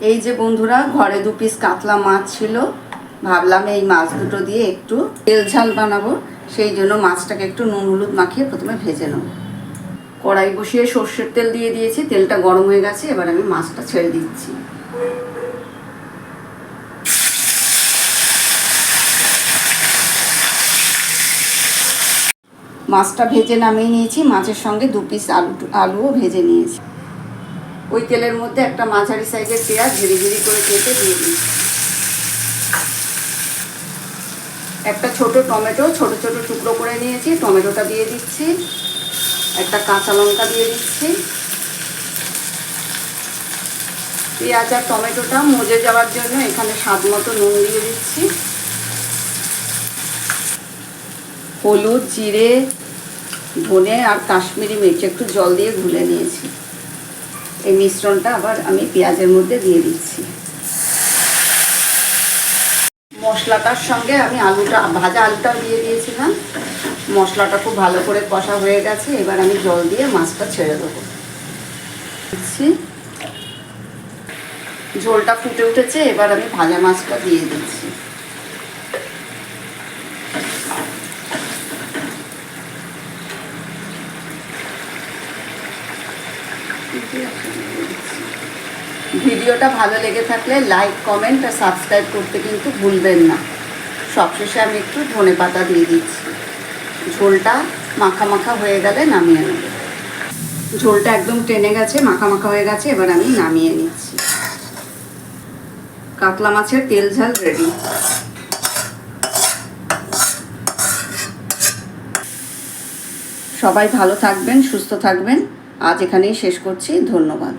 এই যে বন্ধুরা, ঘরে 2 পিস কাতলা মাছ ছিল, ভাবলাম এই মাছ দুটো দিয়ে একটু তেল ঝাল বানাবো। সেই জন্য মাছটাকে একটু নুন হলুদ মাখিয়ে প্রথমে ভেজে নেব। কড়াই বসিয়ে সর্ষের তেল দিয়ে দিয়েছি, তেলটা গরম হয়ে গেছে। এবার আমি মাছটা ছেড়ে দিচ্ছি। মাছটা ভেজে নামিয়ে নিয়েছি, মাছের সঙ্গে 2 পিস আলুও ভেজে নিয়েছি। ওই তেলের মধ্যে একটা মাঝারি সাইজের পেঁয়াজ ঝিরি ঝিরি করে কেটে দিয়ে দিচ্ছি। একটা ছোট টমেটো ছোট ছোট টুকরো করে নিয়েছি, টমেটোটা দিয়ে দিচ্ছি। একটা কাঁচা লঙ্কা দিয়ে দিচ্ছি। পেঁয়াজ আর টমেটোটা মজে যাওয়ার জন্য এখানে স্বাদ মতো নুন দিয়ে দিচ্ছি। হলুদ, জিরে, ধনে আর কাশ্মীরি মির্চ একটু জল দিয়ে গুলে নিয়েছি। এই মিশ্রণটা আবার আমি পেঁয়াজের মধ্যে দিয়ে দিচ্ছি। মশলাটার সঙ্গে আমি ভাজা আলুটা দিয়ে দিয়েছিলাম। মশলাটা খুব ভালো করে কষা হয়ে গেছে। এবার আমি জল দিয়ে মাছটা ছেড়ে দেবো। ঝোলটা ফুটে উঠেছে, এবার আমি ভাজা মাছটা দিয়ে দিচ্ছি। ভিডিওটা ভালো লেগে থাকলে লাইক, কমেন্ট আর সাবস্ক্রাইব করতে কিন্তু ভুলবেন না। সবশেষে আমি একটু ধনেপাতা দিয়ে দিচ্ছি। ঝোলটা মাখা মাখা হয়ে গেলে নামিয়ে নেব। ঝোলটা একদম টেনে গেছে, মাখা মাখা হয়ে গেছে। এবার আমি নামিয়ে নিচ্ছি। কাতলা মাছের তেল ঝাল রেডি। সবাই ভালো থাকবেন, সুস্থ থাকবেন। আজ এখানেই শেষ করছি। ধন্যবাদ।